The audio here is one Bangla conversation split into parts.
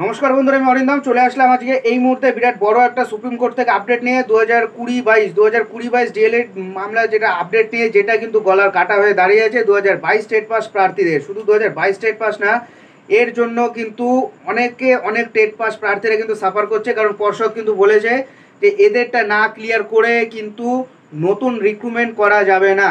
নমস্কার বন্ধুরা, আমি অরিন্দম চলে আসলাম আজকে এই মুহূর্তে বিরাট বড় একটা সুপ্রিম কোর্ট থেকে আপডেট নিয়ে 2020-22 ডিএলএড মামলা যেটা আপডেট নিয়ে, যেটা কিন্তু গলার কাটা হয়ে দাঁড়িয়ে আছে 2022 স্টেট পাস প্রার্থীদের। শুধু 2022 স্টেট পাস না, এর জন্য কিন্তু অনেক টেট পাস প্রার্থীরা কিন্তু সাফার করছে, কারণ পর্ষদ কিন্তু বলেছে যে এদেরটা না ক্লিয়ার করে কিন্তু নতুন রিক্রুটমেন্ট করা যাবে না।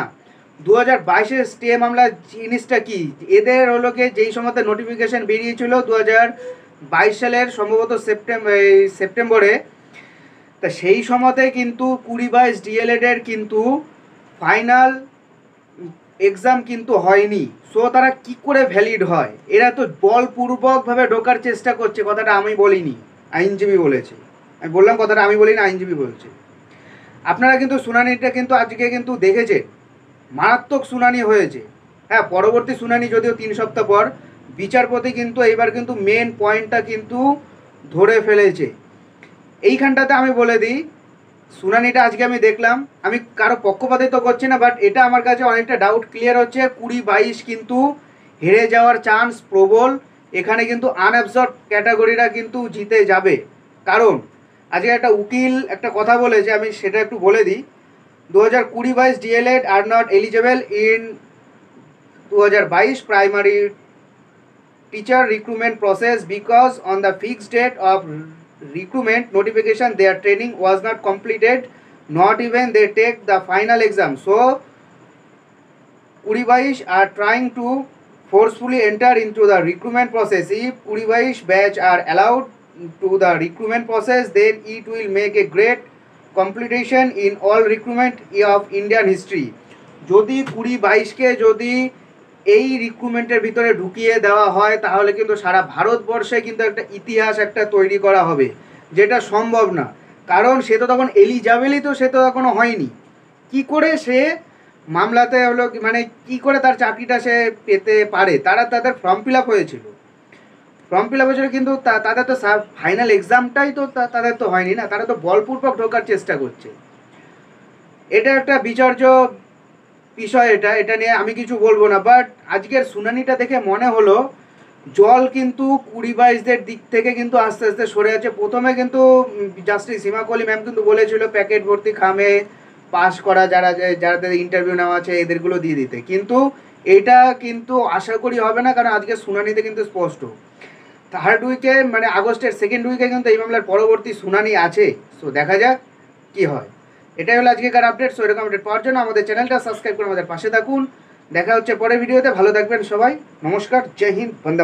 2022-এর স্টে মামলা জিনিসটা কি, এদের হলো কি যেই সময়তে নোটিফিকেশন বেরিয়েছিল 2022 সালের সম্ভবত সেপ্টেম্বরে, তা সেই সময়তে কিন্তু 2022 ডিএলএডের কিন্তু ফাইনাল এক্সাম কিন্তু হয়নি। সো তারা কি করে ভ্যালিড হয়? এরা তো বলপূর্বকভাবে ঢোকার চেষ্টা করছে, কথাটা আমি বলিনি, আইনজীবী বলেছে। আমি বললাম কথাটা আমি বলিনি, আইনজীবী বলছে। আপনারা কিন্তু শুনানিটা কিন্তু আজকে কিন্তু দেখেছেন, মারাত্মক শুনানি হয়েছে। হ্যাঁ, পরবর্তী শুনানি যদিও 3 সপ্তাহ পর, বিচারপতি কিন্তু এইবার কিন্তু মেন পয়েন্টটা কিন্তু ধরে ফেলেছে। এইখানটাতে আমি বলে দিই, শুনানিটা আজকে আমি দেখলাম, আমি কারো পক্ষপাতিত্ব করছি না, বাট এটা আমার কাছে অনেকটা ডাউট ক্লিয়ার হচ্ছে। 20-22 কিন্তু হেরে যাওয়ার চান্স প্রবল। এখানে কিন্তু আনঅ্যাবসর্ব ক্যাটাগরিরা কিন্তু জিতে যাবে। কারণ আজকে একটা উকিল একটা কথা বলেছে, আমি সেটা একটু বলে দিই। 2020-22 DElEd are not eligible in 2022 primary teacher recruitment process because on the fixed date of recruitment notification their training was not completed, not even they take the final exam. So 2022 are trying to forcefully enter into the recruitment process. If 2022 batch are allowed to the recruitment process, then it will make a great completion in all recruitment of Indian history. যদি 2022-কে যদি এই রিক্রুটমেন্টের ভিতরে ঢুকিয়ে দেওয়া হয়, তাহলে কিন্তু সারা ভারতবর্ষে কিন্তু একটা ইতিহাস একটা তৈরি করা হবে, যেটা সম্ভব না। কারণ সে তো তখন এলিজেবলই তো, সে তো এখনও হয়নি। কি করে সে মামলাতে হলো, মানে কি করে তার চাকরিটা সে পেতে পারে? তাদের ফর্ম ফিল আপ হয়েছিল, কিন্তু তাদের তো ফাইনাল এক্সামটাই তো তাদের তো হয়নি না। তারা তো বলপূর্বক ঢোকার চেষ্টা করছে। এটা একটা বিচার্য বিষয়। এটা নিয়ে আমি কিছু বলবো না, বাট আজকের শুনানিটা দেখে মনে হলো জল কিন্তু 20-22-দের দিক থেকে কিন্তু আস্তে আস্তে সরে আছে। প্রথমে কিন্তু জাস্টিস সীমা কোহলি ম্যাম কিন্তু বলেছিল প্যাকেট ভর্তি খামে পাস করা যাদের ইন্টারভিউ নেওয়া আছে এদেরগুলো দিয়ে দিতে, কিন্তু এটা কিন্তু আশা করি হবে না, কারণ আজকে শুনানিতে কিন্তু স্পষ্ট থার্ড উইকে, মানে আগস্টের সেকেন্ড উইকে কিন্তু এই মামলার পরবর্তী শুনানি আছে। সো দেখা যাক কি হয়। এটাই হলো আজকেকার আপডেট। সো এরকম আপডেট পাওয়ার জন্য আমাদের চ্যানেলটা সাবস্ক্রাইব করে আমাদের পাশে থাকুন। দেখা হচ্ছে পরের ভিডিওতে। ভালো থাকবেন সবাই। নমস্কার, জয় হিন্দ, বন্দে।